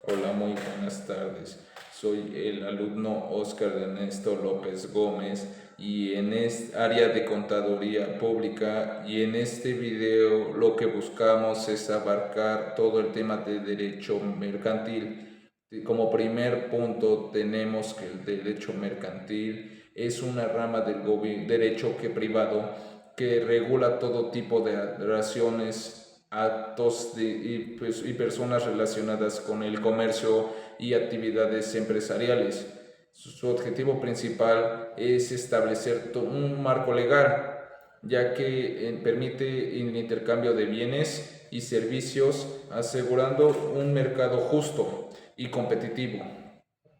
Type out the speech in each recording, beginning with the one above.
Hola, muy buenas tardes. Soy el alumno Óscar Ernesto López Gómez y en esta área de contaduría pública, y en este video lo que buscamos es abarcar todo el tema de derecho mercantil. Como primer punto tenemos que el derecho mercantil es una rama del derecho privado que regula todo tipo de relaciones, actos y personas relacionadas con el comercio y actividades empresariales. Su objetivo principal es establecer un marco legal, ya que permite el intercambio de bienes y servicios, asegurando un mercado justo y competitivo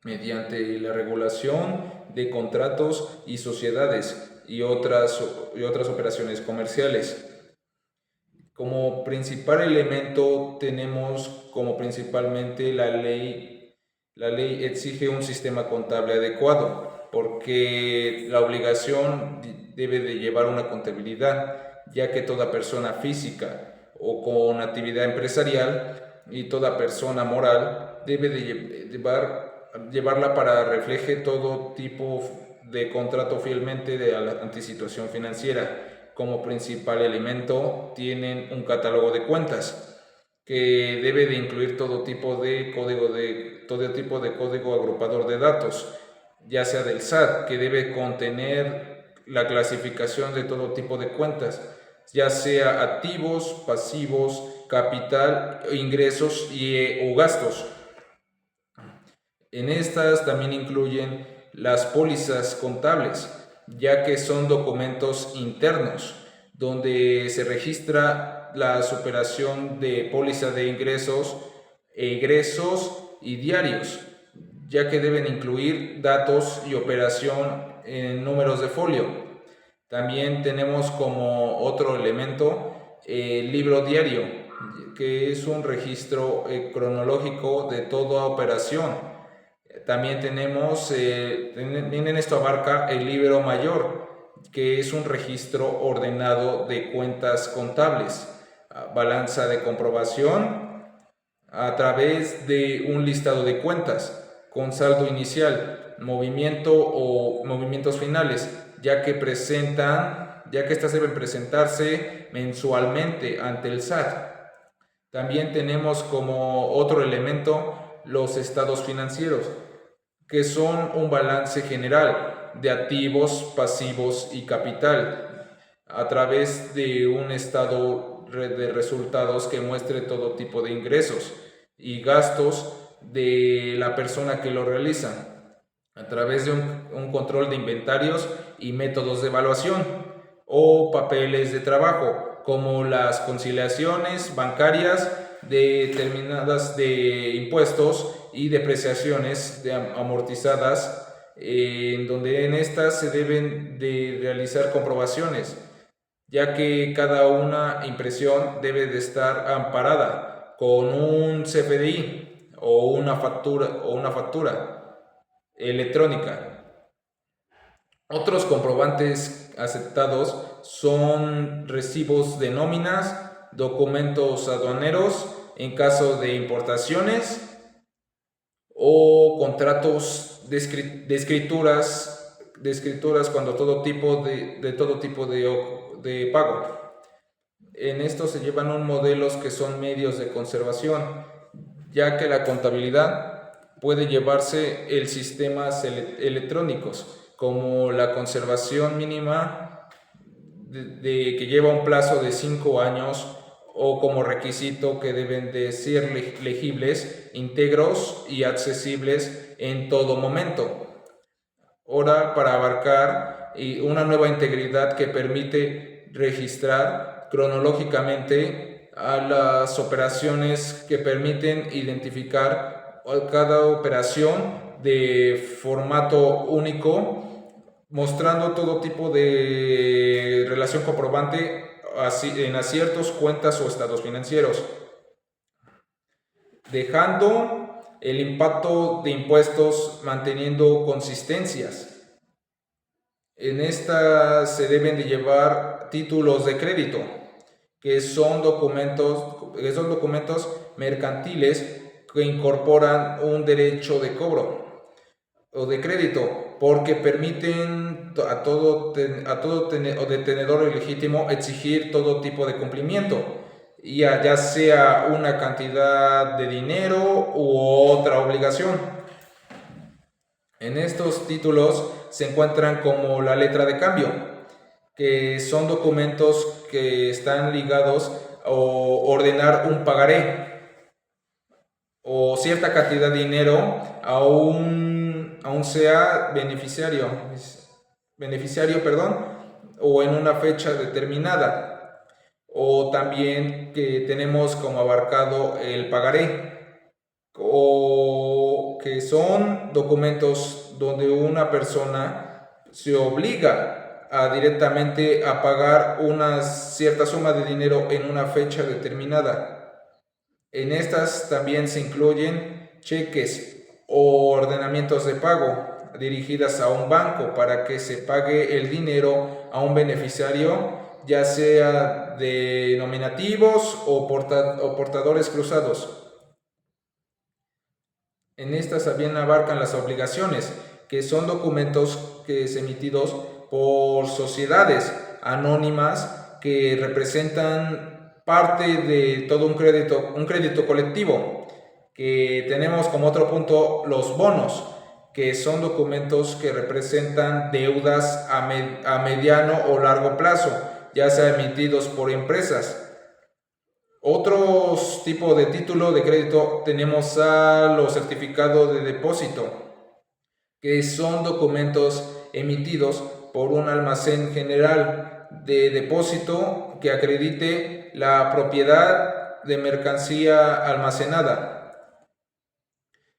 mediante la regulación de contratos y sociedades y otras operaciones comerciales. Como principal elemento tenemos como principalmente la ley. La ley exige un sistema contable adecuado porque la obligación debe de llevar una contabilidad, ya que toda persona física o con actividad empresarial y toda persona moral debe de llevarla para refleje todo tipo de contrato fielmente de la antisituación financiera. Como principal elemento tienen un catálogo de cuentas que debe de incluir todo tipo de código agrupador de datos, ya sea del SAT, que debe contener la clasificación de todo tipo de cuentas, ya sea activos, pasivos, capital, ingresos o gastos. En estas también incluyen las pólizas contables, ya que son documentos internos donde se registra la superación de póliza de ingresos e egresos y diarios, ya que deben incluir datos y operación en números de folio. También tenemos como otro elemento el libro diario, que es un registro cronológico de toda operación. También tenemos, en esto abarca el libro mayor, que es un registro ordenado de cuentas contables, balanza de comprobación a través de un listado de cuentas con saldo inicial, movimiento o movimientos finales, ya que estas deben presentarse mensualmente ante el SAT. También tenemos como otro elemento los estados financieros, que son un balance general de activos, pasivos y capital, a través de un estado de resultados que muestre todo tipo de ingresos y gastos de la persona que lo realiza, a través de un control de inventarios y métodos de evaluación, o papeles de trabajo, como las conciliaciones bancarias determinadas de impuestos y depreciaciones amortizadas, en donde en estas se deben de realizar comprobaciones, ya que cada una impresión debe de estar amparada con un CFDI o una factura electrónica. Otros comprobantes aceptados son recibos de nóminas, documentos aduaneros en caso de importaciones, o contratos de escrituras cuando todo tipo de pago. En esto se llevan un modelos que son medios de conservación, ya que la contabilidad puede llevarse el sistemas electrónicos, como la conservación mínima que lleva un plazo de 5 años, o como requisito que deben de ser legibles, íntegros y accesibles en todo momento. Ahora, para abarcar una nueva integridad que permite registrar cronológicamente a las operaciones, que permiten identificar cada operación de formato único, mostrando todo tipo de relación comprobante en aciertos, cuentas o estados financieros, dejando el impacto de impuestos manteniendo consistencias. En esta se deben de llevar títulos de crédito, que son documentos mercantiles que incorporan un derecho de cobro o de crédito, porque permiten a todo detenedor legítimo exigir todo tipo de cumplimiento, ya sea una cantidad de dinero u otra obligación. En estos títulos se encuentran como la letra de cambio, que son documentos que están ligados a ordenar un pagaré o cierta cantidad de dinero aún sea beneficiario, o en una fecha determinada. O también que tenemos como abarcado el pagaré, o que son documentos donde una persona se obliga directamente a pagar una cierta suma de dinero en una fecha determinada. En estas también se incluyen cheques o ordenamientos de pago dirigidas a un banco para que se pague el dinero a un beneficiario, ya sea de nominativos o portadores cruzados. En estas también abarcan las obligaciones, que son documentos que es emitidos por sociedades anónimas que representan parte de todo un crédito colectivo. Que tenemos como otro punto los bonos, que son documentos que representan deudas a mediano o largo plazo, ya sea emitidos por empresas. Otros tipos de título de crédito tenemos a los certificados de depósito, que son documentos emitidos por un almacén general de depósito que acredite la propiedad de mercancía almacenada.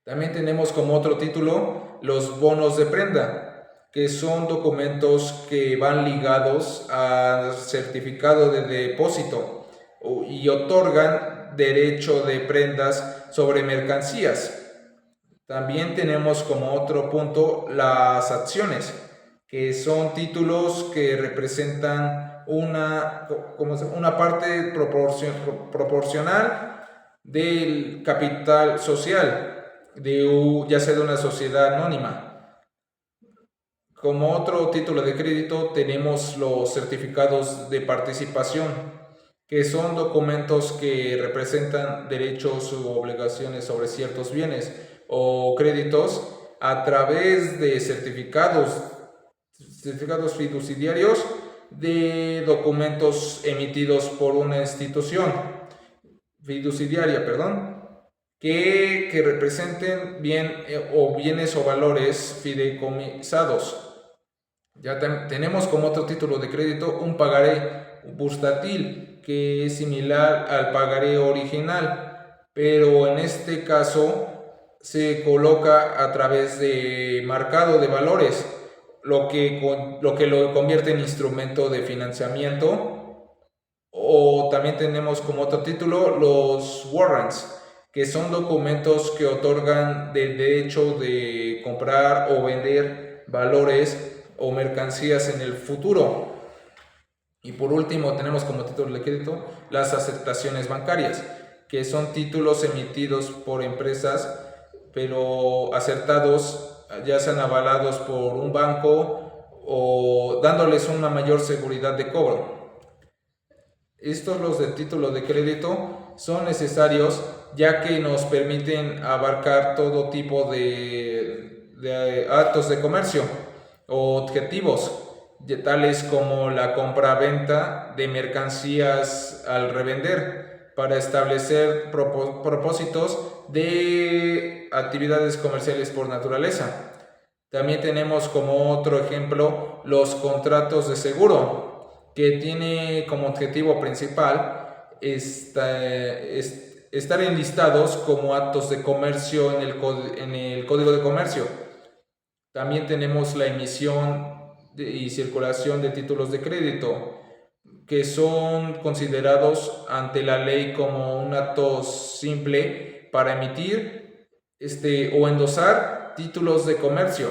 También tenemos como otro título los bonos de prenda, que son documentos que van ligados al certificado de depósito y otorgan derecho de prendas sobre mercancías. También tenemos como otro punto las acciones, que son títulos que representan una parte proporcional del capital social, ya sea de una sociedad anónima. Como otro título de crédito tenemos los certificados de participación, que son documentos que representan derechos u obligaciones sobre ciertos bienes o créditos a través de certificados fiduciarios de documentos emitidos por una institución fiduciaria, que representen bienes o valores fideicomisados. Ya tenemos como otro título de crédito un pagaré bursátil, que es similar al pagaré original, pero en este caso se coloca a través de marcado de valores, lo que lo convierte en instrumento de financiamiento. O también tenemos como otro título los warrants, que son documentos que otorgan el derecho de comprar o vender valores o mercancías en el futuro. Y por último tenemos como título de crédito las aceptaciones bancarias, que son títulos emitidos por empresas pero acertados, ya sean avalados por un banco o dándoles una mayor seguridad de cobro. Los de título de crédito son necesarios ya que nos permiten abarcar todo tipo de actos de comercio o objetivos, tales como la compra-venta de mercancías al revender, para establecer propósitos de actividades comerciales por naturaleza. También tenemos como otro ejemplo los contratos de seguro, que tiene como objetivo principal estar enlistados como actos de comercio en el Código de Comercio. También tenemos la emisión y circulación de títulos de crédito, que son considerados ante la ley como un acto simple para emitir o endosar títulos de comercio.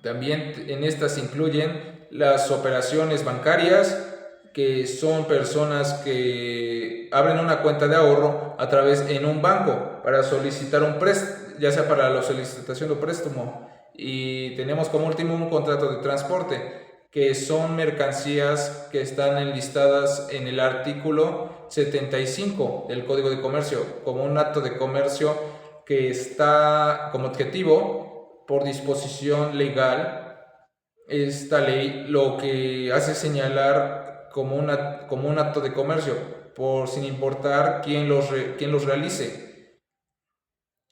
También en estas incluyen las operaciones bancarias, que son personas que abren una cuenta de ahorro a través en un banco para solicitar un préstamo, ya sea para la solicitación de préstamo. Y tenemos como último un contrato de transporte, que son mercancías que están enlistadas en el artículo 75 del Código de Comercio como un acto de comercio que está como objetivo por disposición legal. Esta ley lo que hace señalar como un acto de comercio, por sin importar quién los realice.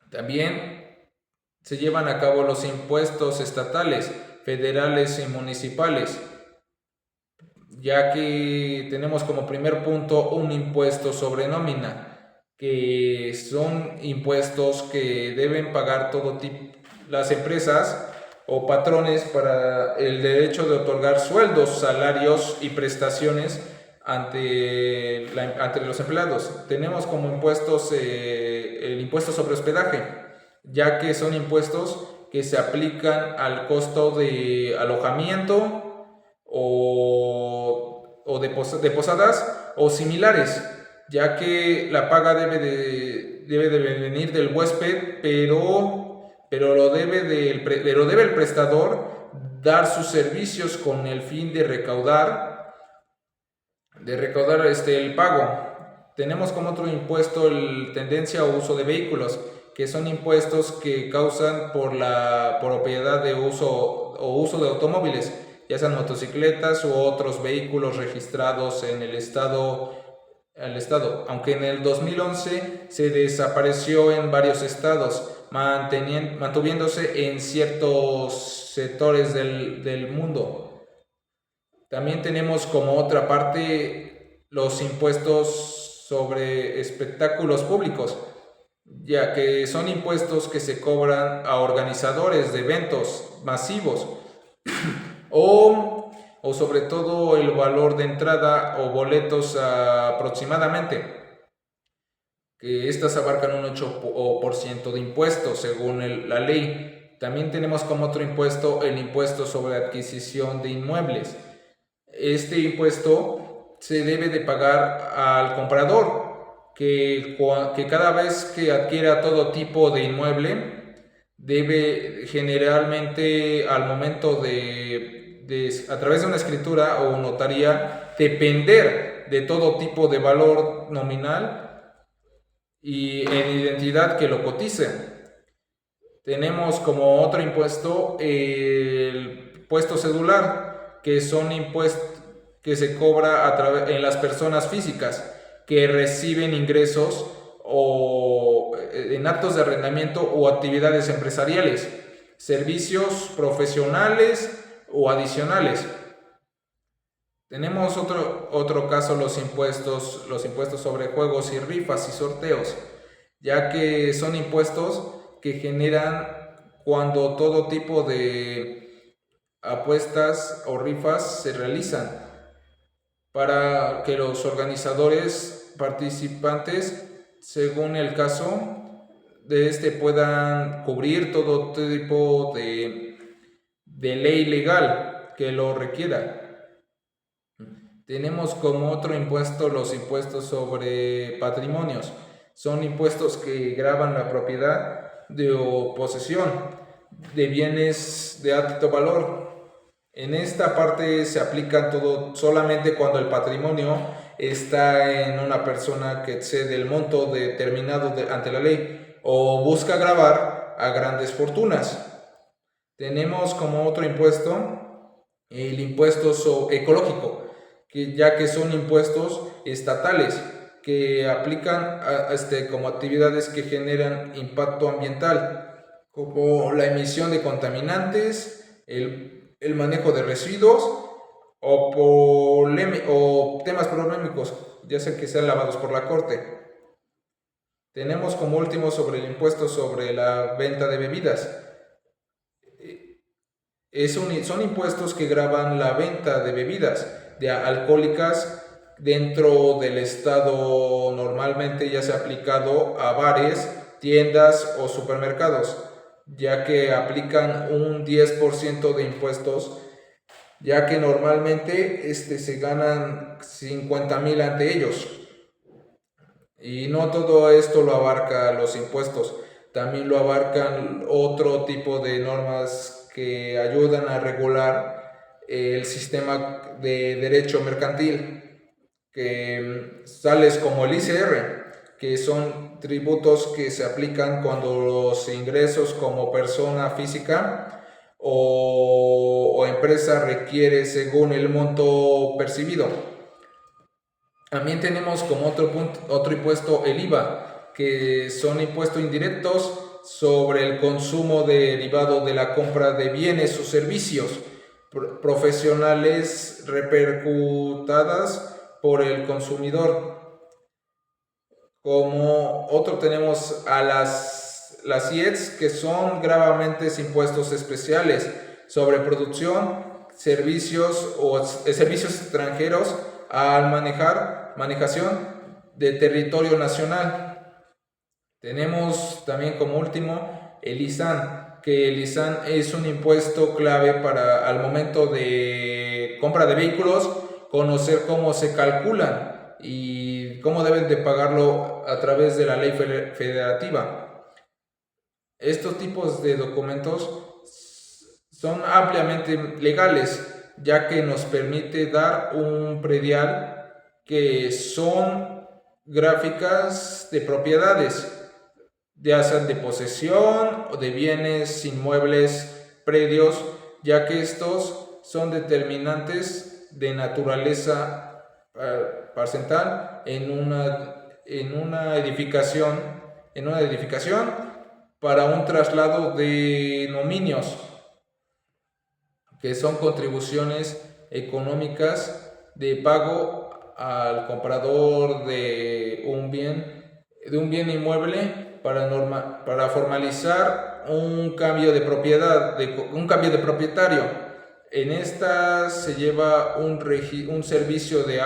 También se llevan a cabo los impuestos estatales, federales y municipales, ya que tenemos como primer punto un impuesto sobre nómina, que son impuestos que deben pagar todo tipo las empresas o patrones para el derecho de otorgar sueldos, salarios y prestaciones ante los empleados. Tenemos como impuestos el impuesto sobre hospedaje, ya que son impuestos que se aplican al costo de alojamiento o de posadas o similares, ya que la paga debe de venir del huésped, pero debe el prestador dar sus servicios con el fin de recaudar el pago. Tenemos como otro impuesto el tendencia o uso de vehículos, que son impuestos que causan por la propiedad de uso de automóviles, ya sean motocicletas u otros vehículos registrados en el estado, aunque en el 2011 se desapareció en varios estados, mantuviéndose en ciertos sectores del mundo. También tenemos como otra parte los impuestos sobre espectáculos públicos, ya que son impuestos que se cobran a organizadores de eventos masivos o sobre todo el valor de entrada o boletos aproximadamente, que estas abarcan un 8% de impuestos según la ley. También tenemos como otro impuesto el impuesto sobre adquisición de inmuebles. Este impuesto se debe de pagar al comprador, que cada vez que adquiera todo tipo de inmueble, debe generalmente al momento a través de una escritura o notaría, depender de todo tipo de valor nominal y en identidad que lo cotice. Tenemos como otro impuesto el impuesto cedular, que son impuestos que se cobra en las personas físicas que reciben ingresos o en actos de arrendamiento o actividades empresariales, servicios profesionales o adicionales. Tenemos otro caso, los impuestos sobre juegos y rifas y sorteos, ya que son impuestos que generan cuando todo tipo de apuestas o rifas se realizan, para que los organizadores participantes, según el caso de puedan cubrir todo tipo de ley legal que lo requiera. Tenemos como otro impuesto los impuestos sobre patrimonios. Son impuestos que gravan la propiedad o posesión de bienes de alto valor. En esta parte se aplican solamente cuando el patrimonio está en una persona que excede el monto determinado ante la ley o busca gravar a grandes fortunas. Tenemos como otro impuesto el impuesto ecológico, ya que son impuestos estatales que aplican como actividades que generan impacto ambiental, como la emisión de contaminantes, el manejo de residuos o temas polémicos, ya sea que sean lavados por la Corte. Tenemos como último sobre el impuesto sobre la venta de bebidas. Son impuestos que gravan la venta de bebidas alcohólicas dentro del estado, normalmente ya se ha aplicado a bares, tiendas o supermercados, ya que aplican un 10% de impuestos ya que normalmente se ganan 50,000 ante ellos. Y no todo esto lo abarca los impuestos, también lo abarcan otro tipo de normas que ayudan a regular el sistema de derecho mercantil, que tales como el ICR, que son tributos que se aplican cuando los ingresos como persona física o empresa requiere según el monto percibido. También tenemos como otro impuesto el IVA, que son impuestos indirectos sobre el consumo derivado de la compra de bienes o servicios profesionales repercutadas por el consumidor. Como otro tenemos a las IETs, que son gravemente impuestos especiales sobre producción, servicios o servicios extranjeros al manejación de territorio nacional. Tenemos también como último el ISAN, que el ISAN es un impuesto clave para al momento de compra de vehículos conocer cómo se calculan y cómo deben de pagarlo a través de la ley federativa. Estos tipos de documentos son ampliamente legales, ya que nos permite dar un predial que son gráficas de propiedades, ya sean de posesión o de bienes inmuebles, predios, ya que estos son determinantes de naturaleza parcental en una edificación para un traslado de dominios, que son contribuciones económicas de pago al comprador de un bien inmueble para formalizar un cambio de propiedad, un cambio de propietario. En estas se lleva un servicio de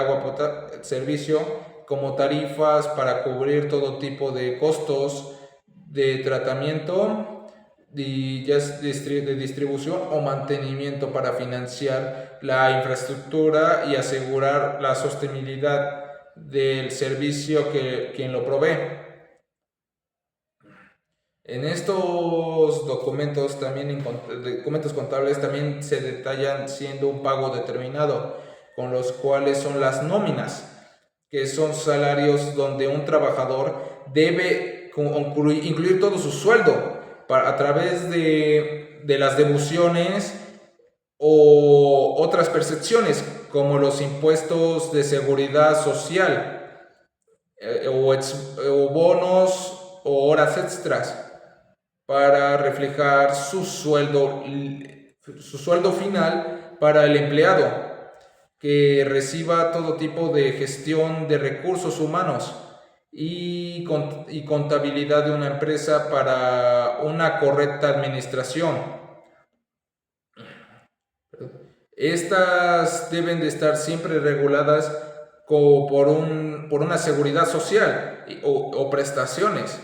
servicio como tarifas para cubrir todo tipo de costos de tratamiento de distribución o mantenimiento para financiar la infraestructura y asegurar la sostenibilidad del servicio que quien lo provee. En estos documentos documentos contables también se detallan siendo un pago determinado, con los cuales son las nóminas, que son salarios donde un trabajador debe incluir todo su sueldo a través de las deducciones o otras percepciones, como los impuestos de seguridad social o bonos o horas extras, para reflejar su sueldo final para el empleado, que reciba todo tipo de gestión de recursos humanos y contabilidad de una empresa para una correcta administración. Estas deben de estar siempre reguladas por una seguridad social o prestaciones,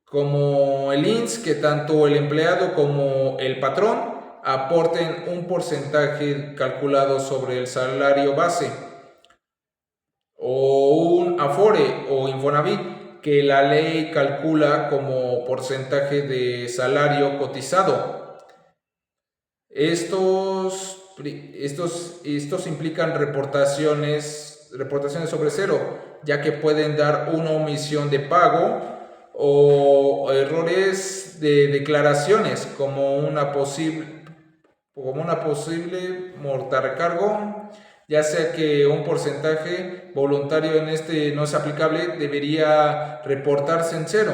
como el INSS, que tanto el empleado como el patrón aporten un porcentaje calculado sobre el salario base, o un Afore o Infonavit, que la ley calcula como porcentaje de salario cotizado. Estos implican reportaciones sobre cero, ya que pueden dar una omisión de pago o errores de declaraciones, como una posible mortal recargo, ya sea que un porcentaje voluntario no es aplicable, debería reportarse en cero.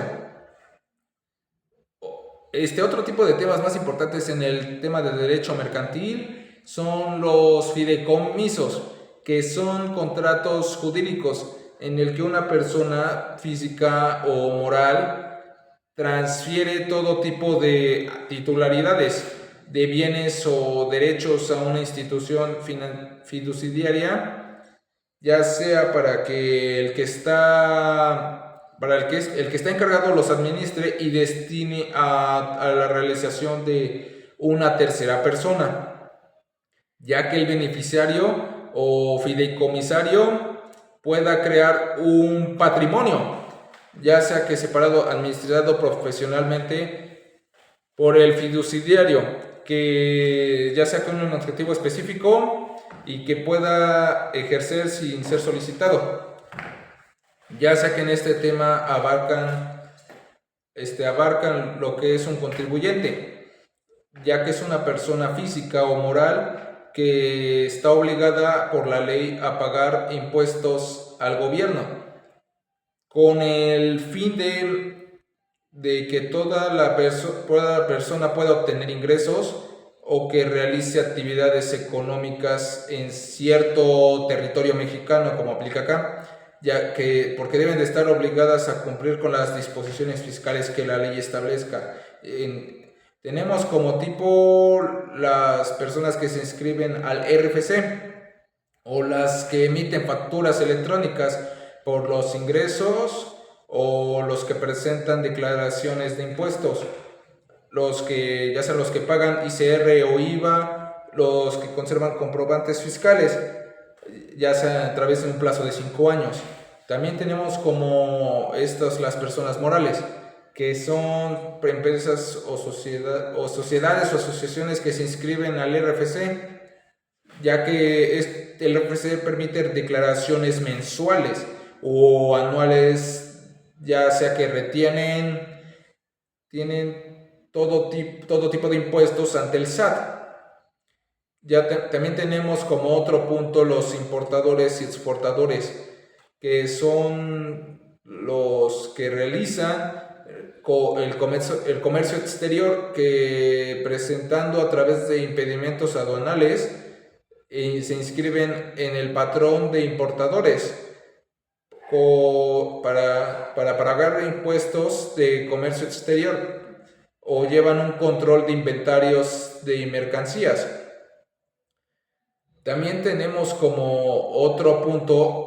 Otro tipo de temas más importantes en el tema de derecho mercantil son los fideicomisos, que son contratos jurídicos en el que una persona física o moral transfiere todo tipo de titularidades de bienes o derechos a una institución fiduciaria, ya sea para que el que está encargado los administre y destine a la realización de una tercera persona. ya que el beneficiario o fideicomisario pueda crear un patrimonio, ya sea que separado, administrado profesionalmente por el fiduciario, que ya sea con un objetivo específico y que pueda ejercer sin ser solicitado, ya sea que en este tema abarcan lo que es un contribuyente, ya que es una persona física o moral que está obligada por la ley a pagar impuestos al gobierno, con el fin de que toda persona pueda obtener ingresos o que realice actividades económicas en cierto territorio mexicano, como aplica acá, ya que porque deben de estar obligadas a cumplir con las disposiciones fiscales que la ley establezca. Tenemos como tipo las personas que se inscriben al RFC o las que emiten facturas electrónicas por los ingresos o los que presentan declaraciones de impuestos, los que ya sean los que pagan ICR o IVA, los que conservan comprobantes fiscales, ya sea a través de un plazo de 5 años. También tenemos como las personas morales, que son empresas o sociedades o asociaciones que se inscriben al RFC, ya que el RFC permite declaraciones mensuales o anuales, ya sea que tienen todo tipo de impuestos ante el SAT. También tenemos como otro punto los importadores y exportadores, que son los que realizan el comercio exterior, que presentando a través de impedimentos aduanales se inscriben en el patrón de importadores para pagar impuestos de comercio exterior o llevan un control de inventarios de mercancías. También tenemos como otro punto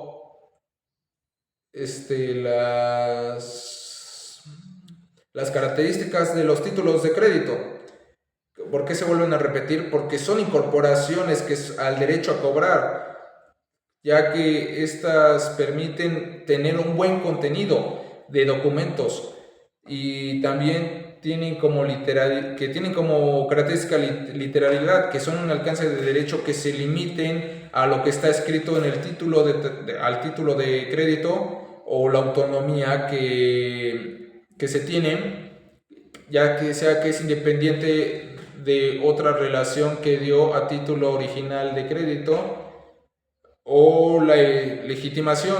las características de los títulos de crédito. ¿Por qué se vuelven a repetir? Porque son incorporaciones que es al derecho a cobrar, ya que estas permiten tener un buen contenido de documentos y también tienen como característica literalidad, que son un alcance de derecho que se limiten a lo que está escrito en el título al título de crédito o la autonomía que se tiene, ya que sea que es independiente de otra relación que dio a título original de crédito, o la legitimación,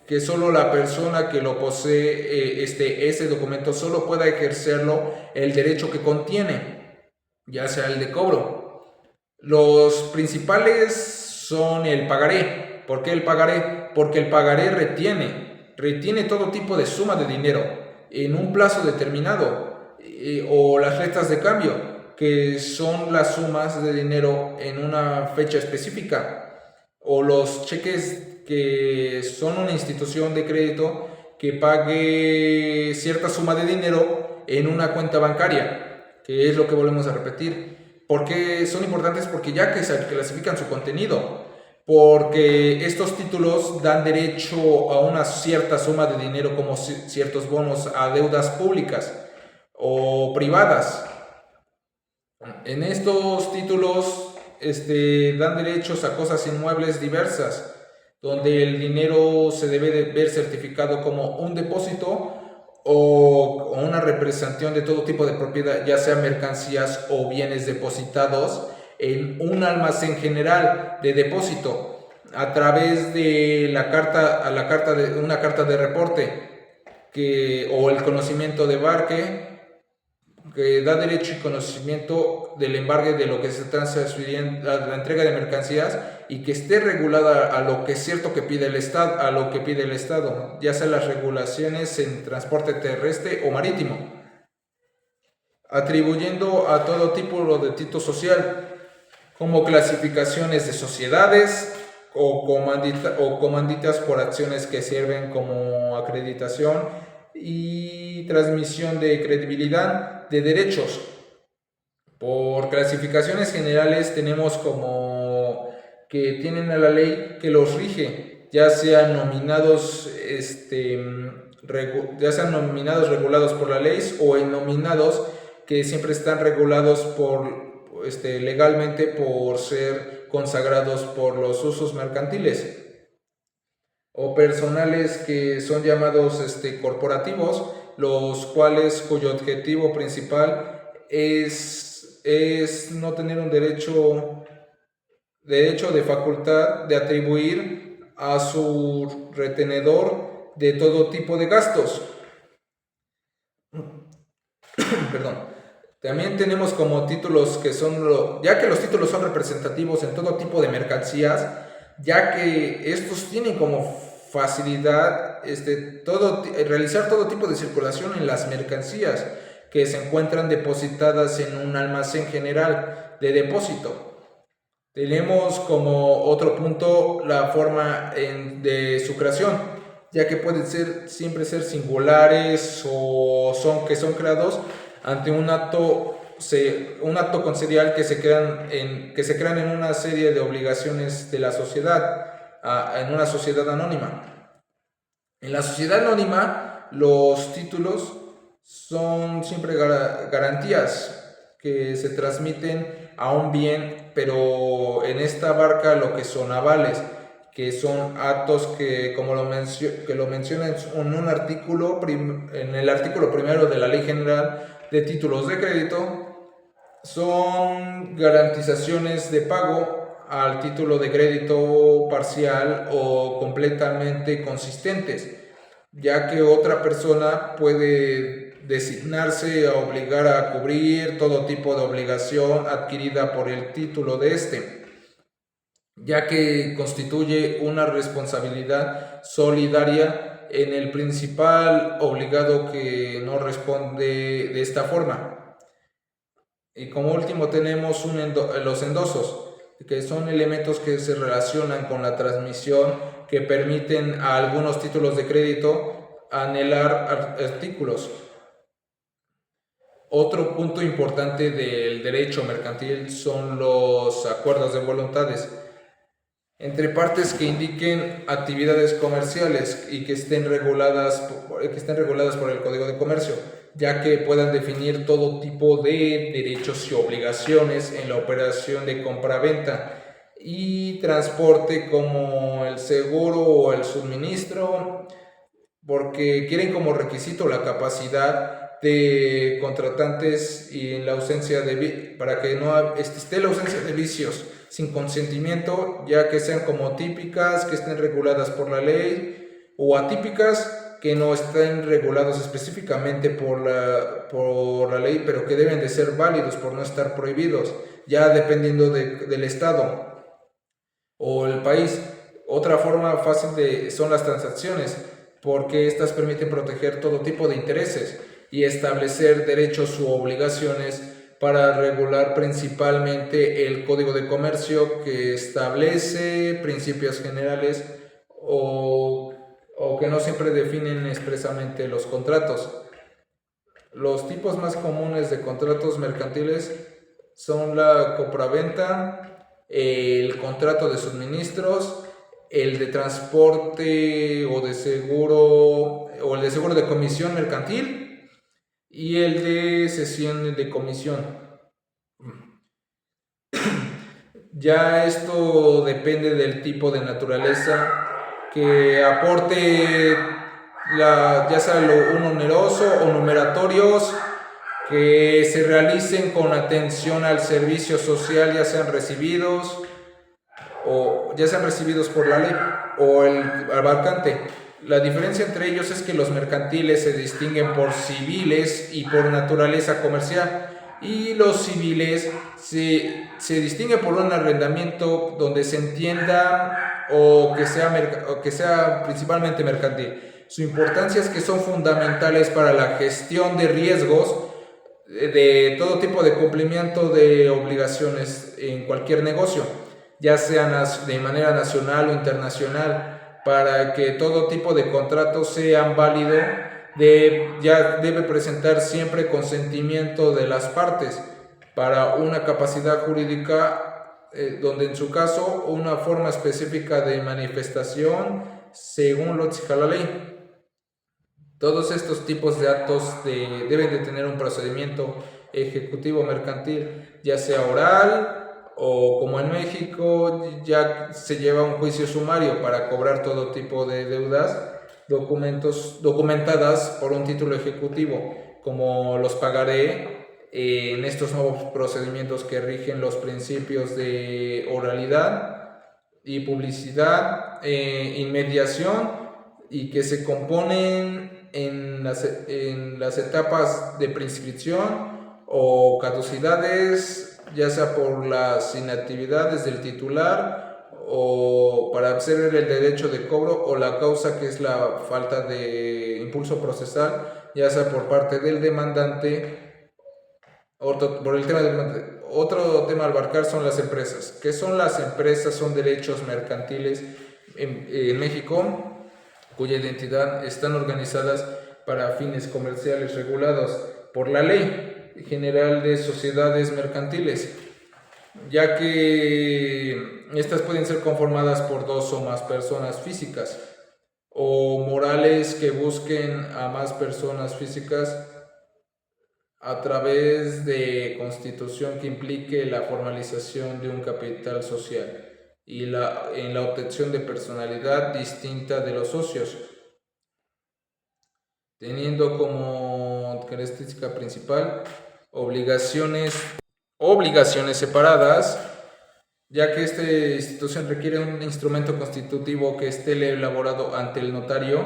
que solo la persona que lo posee, ese documento, solo pueda ejercerlo el derecho que contiene, ya sea el de cobro. Los principales son el pagaré. ¿Por qué el pagaré? Porque el pagaré retiene todo tipo de suma de dinero en un plazo determinado, o las letras de cambio, que son las sumas de dinero en una fecha específica, o los cheques, que son una institución de crédito que pague cierta suma de dinero en una cuenta bancaria, que es lo que volvemos a repetir. ¿Por qué son importantes? Porque ya que se clasifican su contenido, porque estos títulos dan derecho a una cierta suma de dinero, como ciertos bonos a deudas públicas o privadas. En estos títulos dan derechos a cosas inmuebles diversas, donde el dinero se debe de ver certificado como un depósito o una representación de todo tipo de propiedad, ya sea mercancías o bienes depositados en un almacén general de depósito a través de una carta de reporte, o el conocimiento de embarque, que da derecho y conocimiento del embargue de lo que se transfiere a la entrega de mercancías, y que esté regulada a lo que es cierto que pide el Estado, ya sea las regulaciones en transporte terrestre o marítimo, atribuyendo a todo tipo de título social, como clasificaciones de sociedades o comanditas por acciones que sirven como acreditación y transmisión de credibilidad de derechos. Por clasificaciones generales tenemos como que tienen a la ley que los rige, ya sean nominados, ya sean nominados regulados por la ley o nominados que siempre están regulados legalmente por ser consagrados por los usos mercantiles, o personales que son llamados corporativos, los cuales cuyo objetivo principal es no tener un derecho de facultad de atribuir a su retenedor de todo tipo de gastos. Perdón. También tenemos como títulos que son, ya que los títulos son representativos en todo tipo de mercancías, ya que estos tienen como facilidad realizar todo tipo de circulación en las mercancías que se encuentran depositadas en un almacén general de depósito. Tenemos como otro punto la forma de su creación, ya que pueden siempre ser singulares o que son creados ante un acto concedial que se crean en una serie de obligaciones de la sociedad, en una sociedad anónima. En la sociedad anónima, los títulos son siempre garantías que se transmiten a un bien, pero en esta abarca lo que son avales, que son actos que lo menciona en un artículo, en el artículo primero de la Ley General de Títulos de Crédito, son garantizaciones de pago al título de crédito parcial o completamente consistentes, ya que otra persona puede designarse a obligar a cubrir todo tipo de obligación adquirida por el título de ya que constituye una responsabilidad solidaria en el principal obligado que no responde de esta forma. Y como último tenemos los endosos, que son elementos que se relacionan con la transmisión, que permiten a algunos títulos de crédito anhelar artículos. Otro punto importante del derecho mercantil son los acuerdos de voluntades entre partes que indiquen actividades comerciales y que estén reguladas por el Código de Comercio, ya que puedan definir todo tipo de derechos y obligaciones en la operación de compra-venta y transporte, como el seguro o el suministro, porque quieren como requisito la capacidad de contratantes y en la ausencia para que no esté la ausencia de vicios sin consentimiento, ya que sean como típicas, que estén reguladas por la ley, o atípicas, que no estén regulados específicamente por la ley, pero que deben de ser válidos por no estar prohibidos, ya dependiendo del estado o el país. Otra forma fácil son las transacciones, porque estas permiten proteger todo tipo de intereses y establecer derechos u obligaciones para regular principalmente el Código de Comercio, que establece principios generales o que no siempre definen expresamente los contratos. Los tipos más comunes de contratos mercantiles son la compraventa, el contrato de suministros, el de transporte o de seguro, o el de seguro de comisión mercantil, y el de cesión de comisión. Ya esto depende del tipo de naturaleza que aporte, ya sea un oneroso o numeratorios que se realicen con atención al servicio social, ya sean recibidos por la ley o el abarcante. La diferencia entre ellos es que los mercantiles se distinguen por civiles y por naturaleza comercial, y los civiles se distinguen por un arrendamiento donde se entienda o que sea principalmente mercantil. Su importancia es que son fundamentales para la gestión de riesgos de todo tipo de cumplimiento de obligaciones en cualquier negocio, ya sea de manera nacional o internacional. Para que todo tipo de contratos sean válidos, debe presentar siempre consentimiento de las partes para una capacidad jurídica donde en su caso una forma específica de manifestación según lo exija la ley. Todos estos tipos de actos deben de tener un procedimiento ejecutivo mercantil, ya sea oral o como en México ya se lleva un juicio sumario para cobrar todo tipo de deudas documentadas por un título ejecutivo, como los pagaré en estos nuevos procedimientos que rigen los principios de oralidad y publicidad, inmediación, y que se componen en las etapas de prescripción o caducidades, ya sea por las inactividades del titular o para hacer el derecho de cobro, o la causa, que es la falta de impulso procesal, ya sea por parte del demandante. Otro tema a abarcar son las empresas. ¿Qué son las empresas? Son derechos mercantiles en México cuya identidad están organizadas para fines comerciales regulados por la Ley General de Sociedades Mercantiles, ya que estas pueden ser conformadas por dos o más personas físicas o morales que busquen a más personas físicas a través de constitución que implique la formalización de un capital social y en la obtención de personalidad distinta de los socios, teniendo como característica principal obligaciones separadas, ya que esta institución requiere un instrumento constitutivo que esté elaborado ante el notario,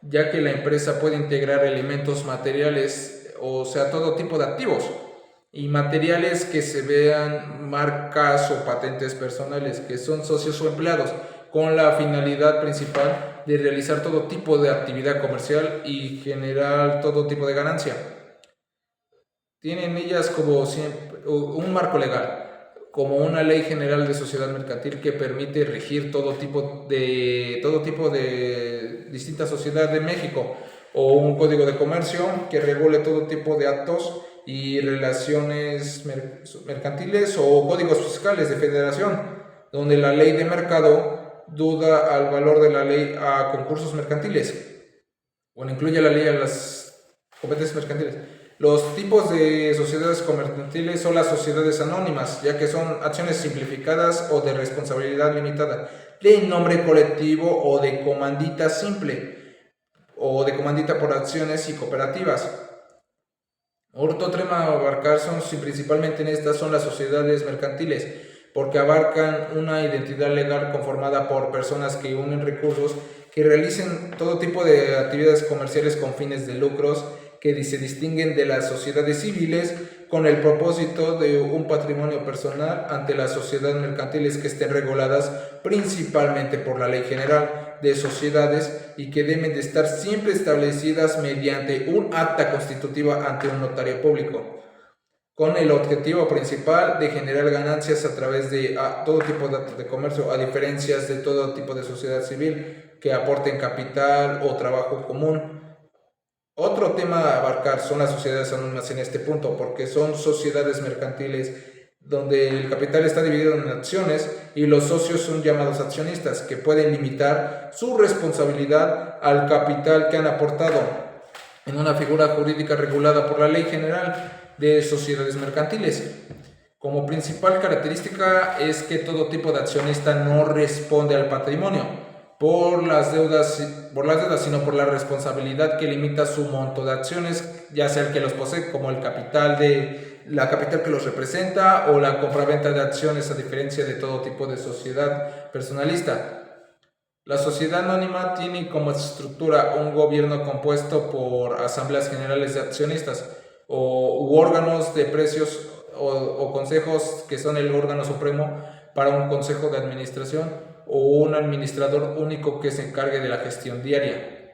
ya que la empresa puede integrar elementos materiales, o sea, todo tipo de activos y materiales que se vean marcas o patentes personales, que son socios o empleados, con la finalidad principal de realizar todo tipo de actividad comercial y generar todo tipo de ganancia. Tienen ellas como siempre un marco legal, como una ley general de sociedad mercantil que permite regir todo tipo de distintas sociedades de México, o un código de comercio que regule todo tipo de actos y relaciones mercantiles, o códigos fiscales de federación, donde la ley de mercado duda al valor de la ley a concursos mercantiles, bueno, incluye la ley a las competencias mercantiles. Los tipos de sociedades mercantiles son las sociedades anónimas, ya que son acciones simplificadas o de responsabilidad limitada, de nombre colectivo o de comandita simple, o de comandita por acciones y cooperativas. Otro tema a abarcar principalmente en estas son las sociedades mercantiles, porque abarcan una identidad legal conformada por personas que unen recursos, que realicen todo tipo de actividades comerciales con fines de lucros, que se distinguen de las sociedades civiles con el propósito de un patrimonio personal ante las sociedades mercantiles, que estén reguladas principalmente por la Ley General de Sociedades y que deben de estar siempre establecidas mediante un acta constitutiva ante un notario público, con el objetivo principal de generar ganancias a través de todo tipo de actos de comercio, a diferencia de todo tipo de sociedad civil que aporten capital o trabajo común. Otro tema a abarcar son las sociedades anónimas en este punto, porque son sociedades mercantiles donde el capital está dividido en acciones y los socios son llamados accionistas, que pueden limitar su responsabilidad al capital que han aportado en una figura jurídica regulada por la Ley General de Sociedades Mercantiles. Como principal característica es que todo tipo de accionista no responde al patrimonio por las deudas, sino por la responsabilidad que limita su monto de acciones, ya sea el que los posee, como la capital que los representa, o la compraventa de acciones, a diferencia de todo tipo de sociedad personalista. La sociedad anónima tiene como estructura un gobierno compuesto por asambleas generales de accionistas u órganos de precios o consejos, que son el órgano supremo para un consejo de administración, o un administrador único que se encargue de la gestión diaria.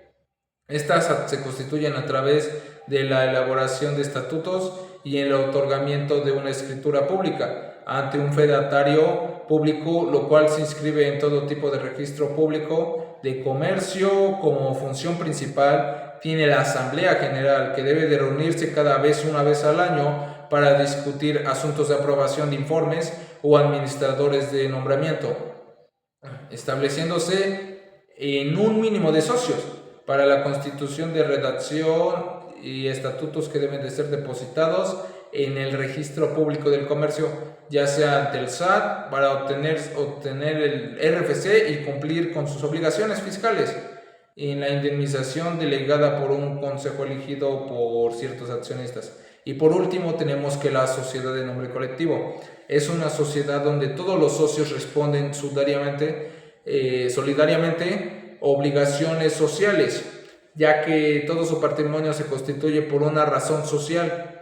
Estas se constituyen a través de la elaboración de estatutos y el otorgamiento de una escritura pública ante un fedatario público, lo cual se inscribe en todo tipo de registro público de comercio. Como función principal tiene la Asamblea General, que debe de reunirse una vez al año para discutir asuntos de aprobación de informes o administradores de nombramiento, estableciéndose en un mínimo de socios para la constitución de redacción y estatutos que deben de ser depositados en el registro público del comercio, ya sea ante el SAT para obtener el RFC y cumplir con sus obligaciones fiscales, en la indemnización delegada por un consejo elegido por ciertos accionistas. Y por último tenemos que la sociedad de nombre colectivo es una sociedad donde todos los socios responden solidariamente obligaciones sociales, ya que todo su patrimonio se constituye por una razón social,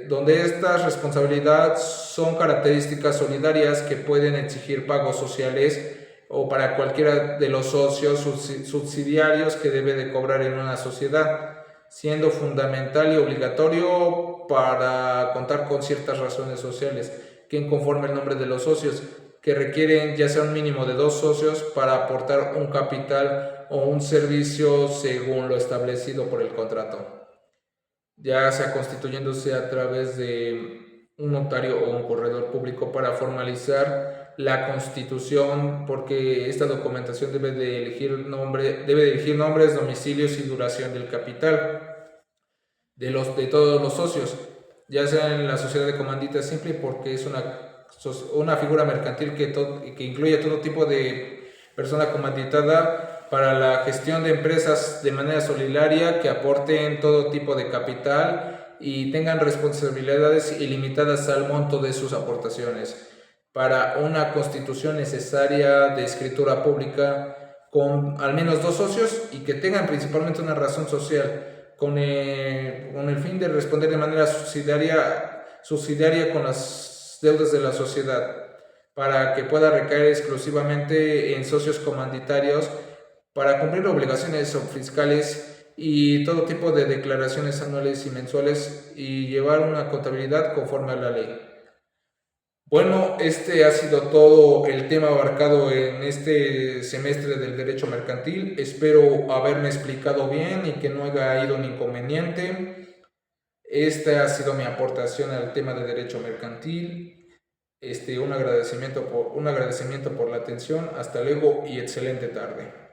donde estas responsabilidades son características solidarias que pueden exigir pagos sociales o para cualquiera de los socios subsidiarios que debe de cobrar en una sociedad, siendo fundamental y obligatorio para contar con ciertas razones sociales que conforme el nombre de los socios, que requieren ya sea un mínimo de 2 socios para aportar un capital o un servicio según lo establecido por el contrato, ya sea constituyéndose a través de un notario o un corredor público para formalizar la constitución, porque esta documentación debe de elegir nombres, domicilios y duración del capital de todos los socios, ya sea en la sociedad de comandita simple, porque es una figura mercantil que incluye todo tipo de persona comanditada para la gestión de empresas de manera solidaria, que aporten todo tipo de capital y tengan responsabilidades ilimitadas al monto de sus aportaciones, para una constitución necesaria de escritura pública con al menos 2 socios y que tengan principalmente una razón social, con el fin de responder de manera subsidiaria con las deudas de la sociedad, para que pueda recaer exclusivamente en socios comanditarios para cumplir obligaciones fiscales y todo tipo de declaraciones anuales y mensuales y llevar una contabilidad conforme a la ley. Bueno, este ha sido todo el tema abarcado en este semestre del Derecho Mercantil. Espero haberme explicado bien y que no haya ido un inconveniente. Esta ha sido mi aportación al tema de Derecho Mercantil. Un agradecimiento por la atención. Hasta luego y excelente tarde.